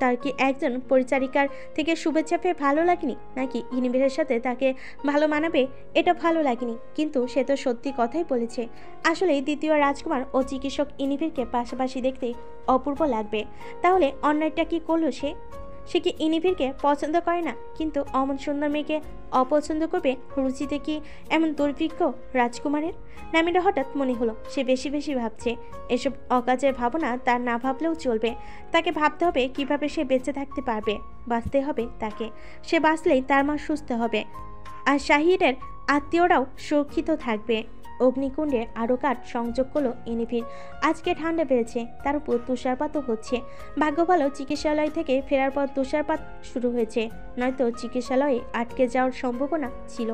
তার কি একজন পরিচারিকার থেকে শুভেচ্ছা পেয়ে ভালো লাগেনি, নাকি ইনিভিরের সাথে তাকে ভালো মানাবে এটা ভালো লাগেনি? কিন্তু সে তো সত্যি কথাই বলেছে। আসলে দ্বিতীয় রাজকুমার ও চিকিৎসক ইনিভিরকে পাশাপাশি দেখতে অপূর্ব লাগবে। তাহলে অন্যায়টা কি করলো সে? সে কি ইনিভিরকে পছন্দ করে না, কিন্তু অমন সুন্দর মেয়েকে অপছন্দ করবে? রুচিতে কি এমন দুর্ভিক্ষ রাজকুমারের? নামিরা হঠাৎ মনে হলো সে বেশি বেশি ভাবছে। এসব অকাজের ভাবনা তার না ভাবলেও চলবে। তাকে ভাবতে হবে কিভাবে সে বেঁচে থাকতে পারবে। বাঁচতে হবে তাকে। সে বাঁচলেই তার মা সুস্থ হবে, আর শাহিরের আত্মীয়রাও সুরক্ষিত থাকবে। অগ্নিকুণ্ডে আরও কাঠ সংযোগ করলো ইনিভির। আজকে ঠান্ডা বেড়েছে, তার উপর তুষারপাতও হচ্ছে। ভাগ্য ভালো চিকিৎসালয় থেকে ফেরার পর তুষারপাত শুরু হয়েছে, নয়তো চিকিৎসালয়ে আটকে যাওয়ার সম্ভাবনা ছিল।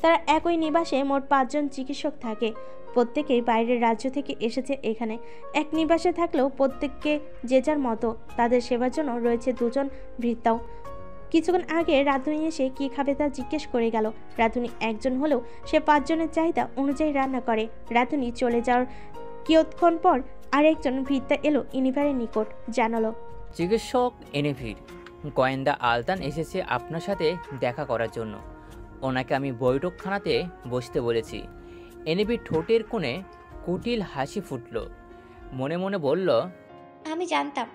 তারা একই নিবাসে মোট 5 জন চিকিৎসক থাকে। প্রত্যেকেই বাইরের রাজ্য থেকে এসেছে এখানে। এক নিবাসে থাকলেও প্রত্যেককে যে যার মতো। তাদের সেবার জন্য রয়েছে 2 জন ভৃত্যাও। কিছুক্ষণ আগে রাঁধুনি এসে কি খাবে তা জিজ্ঞেস করে গেল। রাঁধুনি একজন হলেও সে 5 জনের চাহিদা অনুযায়ী রান্না করে। রাঁধুনি চলে যাওয়ার কিয়ৎক্ষণ পর আরেকজন ভৃত্যা এলো ইনিভারের নিকট, জানালো, চিকিৎসক এনিভির, গোয়েন্দা আলতান এসেছে আপনার সাথে দেখা করার জন্য। ওনাকে আমি বৈঠকখানাতে বসতে বলেছি। এনিভির ঠোঁটের কোণে কুটিল হাসি ফুটল। মনে মনে বলল, আমি জানতাম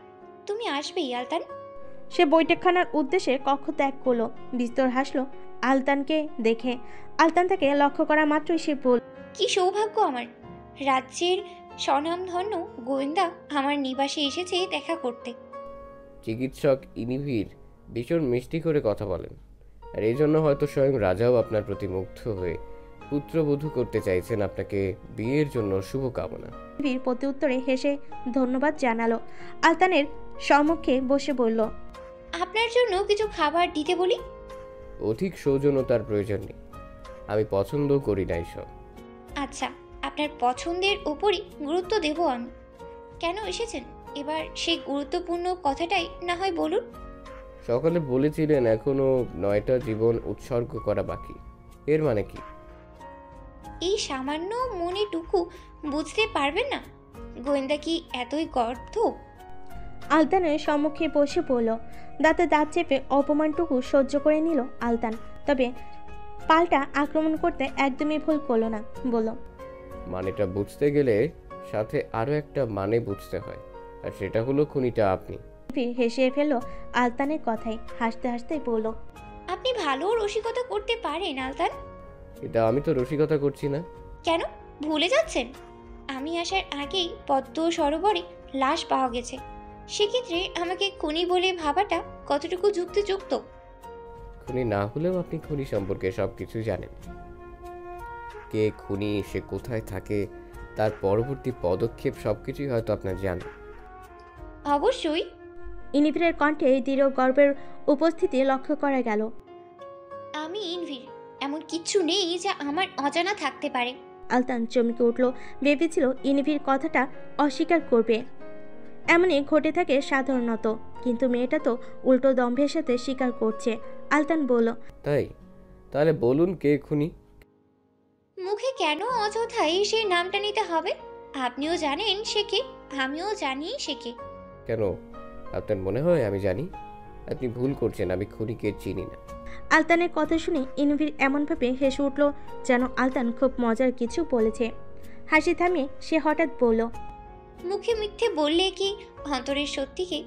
তুমি আসবেই আলতান। সে বৈঠকখানার উদ্দেশ্যে কক্ষ ত্যাগ করলো। বিস্তর হাসলো আলতানকে দেখে। আলতান তাকে লক্ষ্য করা মাত্রই সে বলল, কি সৌভাগ্য আমার, রাজ্যের স্বনামধন্য গোয়েন্দা আমার নিবাসে এসেছে দেখা করতে। চিকিৎসক ইনিভির ভীষণ মিষ্টি করে কথা বলেন, আর এই জন্য হয়তো স্বয়ং রাজাও আপনার প্রতি মুগ্ধ হয়ে পুত্রবধূ করতে চাইছেন। আপনাকে বিয়ের জন্য শুভকামনা। ইনিভির প্রতি উত্তরে হেসে ধন্যবাদ জানালো। আলতানের সম্মুখে বসে বলল, আপনার জন্য কিছু খাবার দিতে বলি? অধিক সৌজন্যতার প্রয়োজন নেই, আমি পছন্দ করি না এসব। আচ্ছা, আপনার পছন্দের উপরই গুরুত্ব দেব আমি। কেন এসেছেন এবার সেই গুরুত্বপূর্ণ কথাটাই না হয় বলুন। সকালে বলেছিলেন এখনো 9টা জীবন উৎসর্গ করা বাকি, এর মানে কি? এই সামান্য মনেটুকু বুঝতে পারবেন না? গোয়েন্দা কি এতই গর্ধ? আলতানের সম্মুখে বসে পড়ল। দাঁতে দাঁত চেপে অপমানটুকু সহ্য করে নিল আলতান। তবে পাল্টা আক্রমণ করতে একদমই ভুল করলো না। বলল, মানেটা বুঝতে গেলে সাথে আরো একটা মানে বুঝতে হয়, আর সেটা হলো খুনিটা আপনি। হেসে ফেলল আলতানের কথায়। হাসতে হাসতে বলল, আপনি ভালো রসিকতা করতে পারেন আলতান। এটা আমি তো রসিকতা করছি না। কেন ভুলে যাচ্ছেন? আমি আসার আগেই পদ্ম সরোবরে লাশ পাওয়া গেছে। সেক্ষেত্রে আমাকে খুনি বলে ভাবাটা কতটুকু যুক্তিযুক্ত? খুনি না হলেও আপনি খুনি সম্পর্কে সবকিছু জানেন। কে খুনি, সে কোথায় থাকে, তার পরবর্তী পদক্ষেপ সবকিছুই হয়তো আপনার জানেন। অবশ্যই। ইনিভিরের কণ্ঠে দৃঢ় গর্বের উপস্থিতি লক্ষ্য করা গেল। আমি ইনভির, এমন কিছু নেই যা আমার অজানা থাকতে পারে। আলতান চমকে উঠল। ভেবেছিল ইনিভির কথাটা অস্বীকার করবে। এমনই ঘটে থাকে সাধারণত, কিন্তু মেয়েটা তো উল্টো দম্ভের সাথে স্বীকার করছে। আলতান বলল, তাই তাহলে বলুন কে খুনি? মুখে কেন অযথাই সেই নামটা নিতে হবে? আপনিও জানেন সে কে, আমিও জানি সে কে। কেন আপনার মনে হয় আমি জানি? আপনি ভুল করছেন, আমি খুনিকে চিনি না। আলতানের কথা শুনে ইনভির এমনভাবে হেসে উঠল যেন আলতান খুব মজার কিছু বলেছে। হাসি থামিয়ে সে হঠাৎ বলল, মুখে মিথ্যে বললে কি অন্তরের সত্যিকে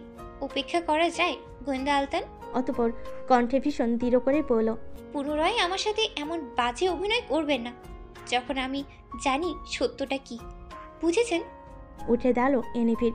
উপেক্ষা করা যায় গোয়েন্দা আলতান? অতঃপর কণ্ঠে ভীষণ দৃঢ় করে বলল, পুনরায় আমার সাথে এমন বাজে অভিনয় করবেন না যখন আমি জানি সত্যটা কি, বুঝেছেন? উঠে দাঁড়ালো ইনিভির।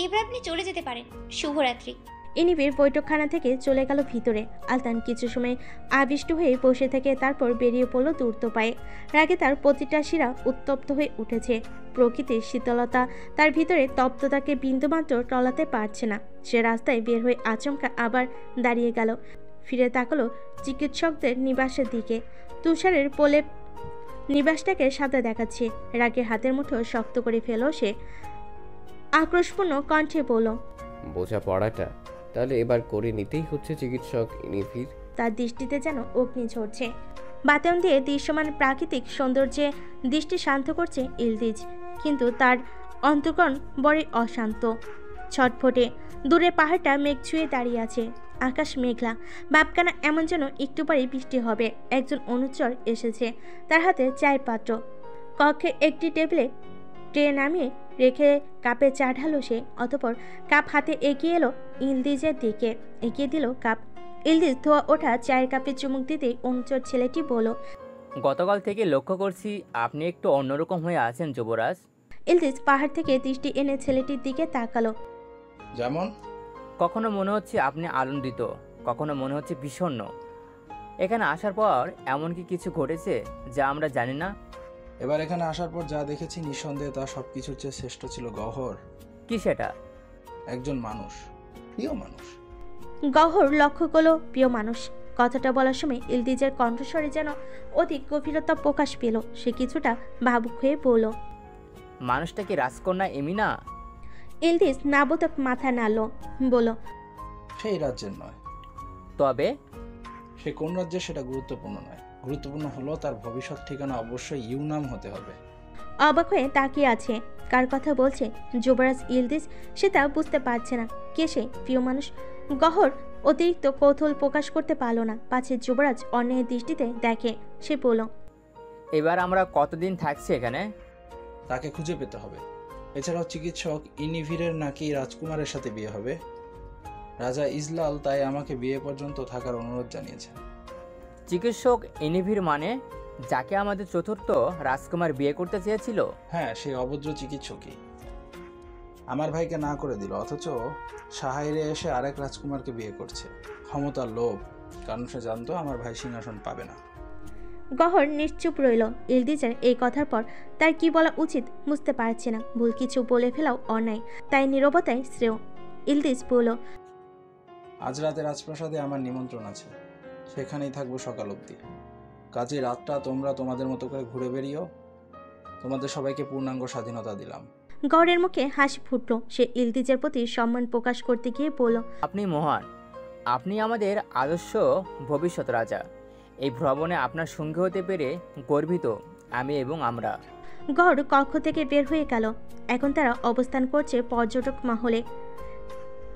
এবার আপনি চলে যেতে পারেন। শুভরাত্রি। ইনিভির বৈঠকখানা থেকে চলে গেল ভিতরে। আলতান কিছু সময় আবিষ্ট হয়ে বসে থেকে তারপর বেরিয়ে পড়ল দ্রুত পায়ে। রাগে তার প্রতিটা শিরা উত্তপ্ত হয়ে উঠেছে। প্রকৃতির শীতলতা তার ভিতরে তপ্ততাকে বিন্দুমাত্র টলাতে পারছে না। সে রাস্তায় বের হয়ে আচমকা আবার দাঁড়িয়ে গেল। ফিরে তাকালো চিকিৎসকদের নিবাসের দিকে। তুষারের প্রলেপ নিবাসটাকে সাদা দেখাচ্ছে। রাগে হাতের মুঠো শক্ত করে ফেল সে। আক্রোশপূর্ণ কণ্ঠে বলল, বোঝা পড়াটা তাহলে এবার করে নিতেই হচ্ছে চিকিৎসক ইনিভির। তার দৃষ্টিতে যেন অগ্নি ঝরছে। বাতায়ন দিয়ে দৃশ্যমান প্রাকৃতিক সৌন্দর্যে দৃষ্টি শান্ত করছে ইলদিজ, কিন্তু তার অন্তর্কণ বড়ই অশান্ত। ছটফটে দূরে পাহাড়টা মেঘ ছুঁয়ে দাঁড়িয়ে আছে। আকাশ মেঘলা, বাপকানা এমন যেন একটু পরেই বৃষ্টি হবে। একজন অনুচর এসেছে, তার হাতে চায়ের পাত্র। কক্ষে একটি টেবিলে ট্রে নামিয়ে রেখে কাপে চা ঢালো সে। অতঃপর কাপ হাতে এগিয়ে এলো ইলদিজের দিকে, এগিয়ে দিল কাপ। ইলদিজ ধোয়া ওঠা চায়ের কাপে চুমুক দিতেই অনুচর ছেলেটি বলল, গতকাল থেকে লক্ষ্য করছি আপনি একটু অন্যরকম হয়ে আছেন যুবরাজ। ইলদিজ পাহাড় থেকে দৃষ্টি এনে ছেলেটির দিকে তাকালো। যেমন? কখনো মনে হচ্ছে আপনি আনন্দিত, কখনো মনে হচ্ছে বিষণ্ণ। এখানে আসার পর এমন কি কিছু ঘটেছে যা আমরা জানি না? এবার এখানে আসার পর যা দেখেছি নিঃসন্দেহে তা সবকিছুর চেয়ে শ্রেষ্ঠ ছিল গহর। কি সেটা? একজন মানুষ, প্রিয় মানুষ। গহর লক্ষ্য করলো প্রিয় মানুষ। কথাটা বলার সময় ইলদিজের কণ্ঠস্বরে যেন অধিক গভীরতা প্রকাশ পেল। সে কিছুটা ভাবুক হয়ে বলল, মানুষটা কি রাজকন্যা এমিনা? ইলদিজ নাবোধক মাথা নাড়ল, বলল, সেই রাজ্যের নয়। তবে সে কোন রাজ্যে সেটা গুরুত্বপূর্ণ নয়, গুরুত্বপূর্ণ হলো তার ভবিষ্যৎ ঠিকানা অবশ্যই ইউনাম হতে হবে। অবাক হয়ে তাকিয়ে আছে। কার কথা বলছে যুবরাজ ইলদিজ সেটা বুঝতে পারছে না। কে সে প্রিয় মানুষ? গহর অতিরিক্ত কৌতূহল প্রকাশ করতে পারল না, পাছে যুবরাজ অন্যের দৃষ্টিতে দেখে। সে বলল, এবার আমরা কতদিন থাকছি এখানে? তাকে খুঁজে পেতে হবে। এছাড়াও চিকিৎসক ইনিভিরের নাকি রাজকুমারের সাথে বিয়ে হবে। রাজা ইজলাল তাই আমাকে বিয়ে পর্যন্ত থাকার অনুরোধ জানিয়েছেন। চিকিৎসক ইনিভির মানে যাকে আমাদের চতুর্থ রাজকুমার বিয়ে করতে চেয়েছিল? হ্যাঁ, সেই অভদ্র চিকিৎসকই আমার ভাইকে না করে দিল, অথচ সাহাইরে এসে আরেক রাজকুমারকে বিয়ে করছে। ক্ষমতার লোভ, কারণ সে জানতো আমার ভাই সিংহাসন পাবে না। গহর নিশ্চুপ রইল। ইলদিজের এই কথার পর তার কি বলা উচিত বুঝতে পারছে না। ভুল কিছু বলে ফেলাও অন্যায়, তাই নীরবতাই শ্রেয়। ইলদিজ বলল, আজ রাতে রাজপ্রাসাদে আমার নিমন্ত্রণ আছে, সেখানেই থাকবো সকাল অবধি। কাজে রাতটা তোমরা তোমাদের মতো করে ঘুরে বেরিয়েও। তোমাদের সবাইকে পূর্ণাঙ্গ স্বাধীনতা দিলাম। গহরের মুখে হাসি ফুটল। সে ইলদিজের প্রতি সম্মান প্রকাশ করতে গিয়ে বলল, আপনি মহান, আপনি আমাদের আদর্শ ভবিষ্যৎ রাজা। এই ভ্রমণে আপনার সঙ্গী হতে পেরে গর্বিত আমি এবং আমরা। গহর কক্ষ থেকে বের হয়ে গেল। এখন তারা অবস্থান করছে পর্যটক মহলে।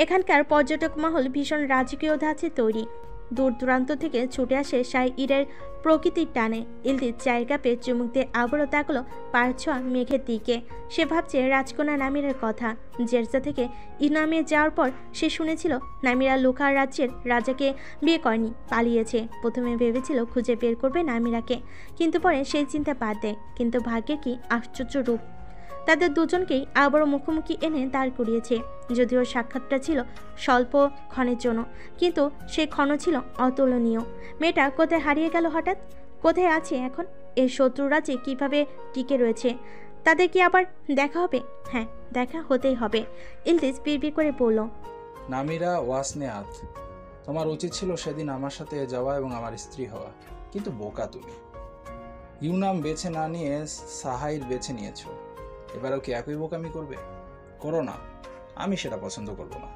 এখানকার পর্যটক মহল ভীষণ রাজকীয় ধাঁচে তৈরি। দূর দূরান্ত থেকে ছুটে আসে শাইরের প্রকৃতির টানে। ইলদিজ চায়ের কাপে চুমুক দিয়ে আবারও তাকলো পাড় ছোঁয়া মেঘের দিকে। সে ভাবছে রাজকন্যা নামিরার কথা। জেরজা থেকে ইনামে যাওয়ার পর সে শুনেছিল নামিরা লুকার রাজ্যের রাজাকে বিয়ে করেনি, পালিয়েছে। প্রথমে ভেবেছিল খুঁজে বের করবে নামিরাকে, কিন্তু পরে সেই চিন্তা বাদ দেয়। কিন্তু ভাগ্যের কি আশ্চর্য রূপ! তাদের দুজনকেই আবারও মুখোমুখি এনে দাঁড় করিয়েছে। যদিও সাক্ষাৎটা ছিল স্বল্প ক্ষণের জন্য, কিন্তু সেই ক্ষণ ছিল অতুলনীয়। মেয়েটা কোথায় হারিয়ে গেল হঠাৎ? কোথায় আছে এখন? এই শত্রু রাজ্যে কীভাবে টিকে রয়েছে? তাদের কি আবার দেখা হবে? হ্যাঁ, দেখা হতেই হবে। ইলদিজ বিড়বিড় করে বলল, নামিরা ওয়াসনেআত, তোমার উচিত ছিল সেদিন আমার সাথে যাওয়া এবং আমার স্ত্রী হওয়া, কিন্তু বোকা তুমি। ইউনাম বেছে না নিয়ে সাহাইর বেছে নিয়েছো। এবারও কি একই বোকামি করবে? করো না, আমি সেটা পছন্দ করব না।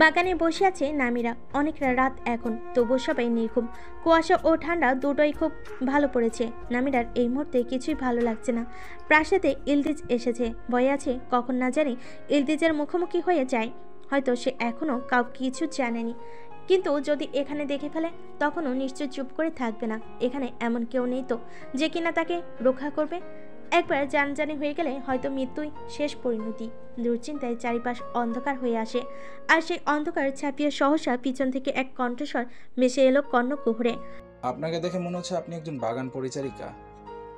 বাগানে বসে আছে নামিরা। অনেক রাত এখন, তবুও সবাই নির্ঘুম। কুয়াশা ও ঠান্ডা দুটোই খুব ভালো পড়েছে। নামিরার এই মুহূর্তে কিছুই ভালো লাগছে না। প্রাসাদে ইলদিজ এসেছে, ভয় আছে কখন না জানি ইলদিজের মুখোমুখি হয়ে যায়। হয়তো সে এখনও কাউকে কিছু জানেনি, কিন্তু যদি এখানে দেখে ফেলে তখনও নিশ্চয় চুপ করে থাকবে না। এখানে এমন কেউ নেই তো যে কিনা তাকে রক্ষা করবে। একবার জানজানি হয়ে গেলে হয়তো মৃত্যুই শেষ পরিণতি। দুশ্চিন্তায় চারিপাশ অন্ধকার হয়ে আসে, আর সেই অন্ধকার ছাপিয়ে সহসা পিছন থেকে এক কণ্ঠস্বর ভেসে এলো কর্ণকুহরে। আপনাকে দেখে মনে হচ্ছে আপনি একজন বাগান পরিচারিকা।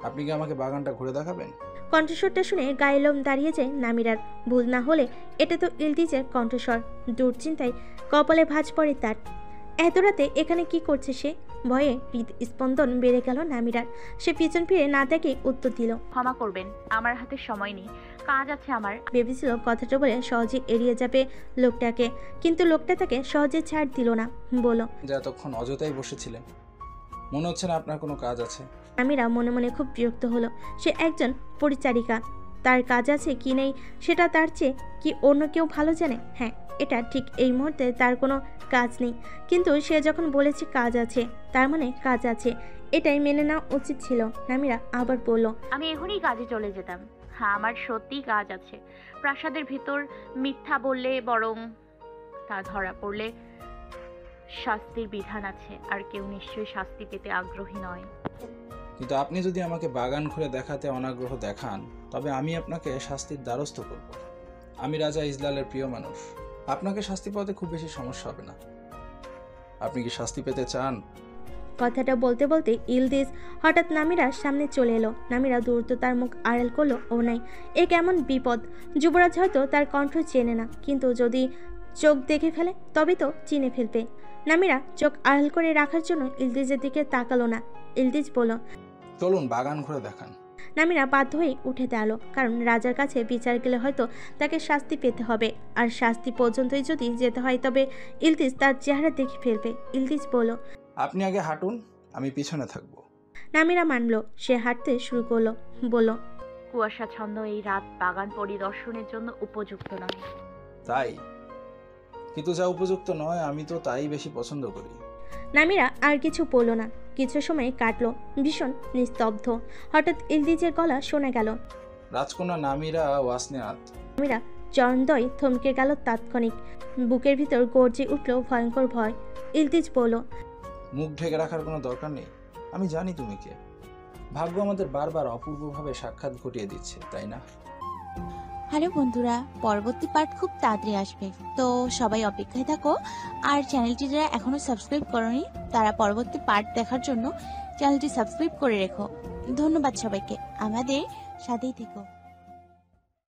আপনি কি আমাকে বাগানটা ঘুরে দেখাবেন? কণ্ঠস্বরটা শুনে গায়ে লোম দাঁড়িয়ে যায় নামিরার। ভুল না হলে এটা তো ইলদিজের কণ্ঠস্বর। দুশ্চিন্তায় কপালে ভাঁজ পড়ে তার। এত রাতে এখানে কি করছে সে? ভয়ে হৃদস্পন্দন বেড়ে গেল নামিরার। সে পিছন ফিরে না দেখে উত্তর দিল, ক্ষমা করবেন, আমার হাতে সময় নেই, কাজ আছে আমার। ভেবেছিল কথাটা বলে সহজে এড়িয়ে যাবে লোকটাকে, কিন্তু লোকটা তাকে সহজে ছাড় দিল না। বলো, যে এতক্ষণ অযথাই বসেছিলেন, মনে হচ্ছে না আপনার কোনো কাজ আছে? নামিরা মনে মনে খুব বিরক্ত হলো। সে একজন পরিচারিকা, তার কাজ আছে কি নেই সেটা তার চেয়ে কি অন্য কেউ ভালো জানে? হ্যাঁ, এটা ঠিক। এই মুহূর্তে তার কোনো কাজ নেই, কিন্তু সে যখন বলেছে কাজ আছে, তার মানে কাজ আছে, এটাই মেনে নেওয়া উচিত ছিল। নামিরা আবার বলল, আমি এখনই কাজে চলে যেতাম। হ্যাঁ, আমার সত্যিই কাজ আছে। প্রাসাদের ভিতর মিথ্যা বললে বরং তা ধরা পড়লে শাস্তির বিধান আছে, আর কেউ নিশ্চয়ই শাস্তি পেতে আগ্রহী নয়। কিন্তু আপনি যদি আমাকে বাগান ঘুরে দেখাতে অনাগ্রহ দেখান তবে আমি আপনাকে শাস্তির দ্বারস্থ করব। আমি রাজা ইজলালের প্রিয় মানুষ, আপনাকে শাস্তি পাওয়াতে খুব বেশি সমস্যা হবে না। আপনি কি শাস্তি পেতে চান? কথাটা বলতে বলতে ইলদিজ হঠাৎ নামিরার সামনে চলে এলো। নামিরা দ্রুত তার মুখ আড়াল করলো। ও নাই, এ কেমন বিপদ! যুবরাজ হয়তো তার কণ্ঠ চেনে না, কিন্তু যদি চোখ দেখে ফেলে তবে তো চিনে ফেলবে। নামিরা চোখ আড়াল করে রাখার জন্য ইলদিজের দিকে তাকালো না। ইলদিজ বলল, চলুন বাগান ঘুরে দেখান। নামিরা বাধ্য হয়ে উঠে দাঁড়ালো, কারণ রাজার কাছে বিচার গেলে হয়তো তাকে শাস্তি পেতে হবে, আর শাস্তি পর্যন্তই যদি যেতে হয় তবে ইলদিজ তার চেহারা দেখে ফেলবে। ইলদিজ বলল, আপনি আগে হাঁটুন, আমি পিছনে থাকবো। নামিরা মানলো। সে হাঁটতে শুরু করলো। বলল, কুয়াশাচ্ছন্ন এই রাত বাগান পরিদর্শনের জন্য উপযুক্ত নয়। তাই? কিন্তু যা উপযুক্ত নয় আমি তো তাই বেশি পছন্দ করি। নামিরা আর কিছু বলল না। কিছু সময় কাটলো, ভীষণ নিস্তব্ধ। হঠাৎ ইলদিজের গলা শোনা গেল, রাজকন্যা নামিরা ওয়াসনেয়াত। নামিরা চরণদ্বয় থমকে গেল তাৎক্ষণিক। বুকের ভিতর গর্জে উঠল ভয়ঙ্কর ভয়। ইলদিজ বলল, মুখ ঢেকে রাখার কোনো দরকার নেই, আমি জানি তুমি কে। ভাগ্য আমাদের বারবার অপূর্বভাবে সাক্ষাৎ ঘটিয়ে দিচ্ছে, তাই না? হ্যালো বন্ধুরা, পরবর্তী পার্ট খুব তাড়াতাড়ি আসবে, তো সবাই অপেক্ষায় থাকো। আর চ্যানেলটি যারা এখনো সাবস্ক্রাইব করোনি তারা পরবর্তী পার্ট দেখার জন্য চ্যানেলটি সাবস্ক্রাইব করে রেখো। ধন্যবাদ সবাইকে, আমাদের সাথেই থেকো।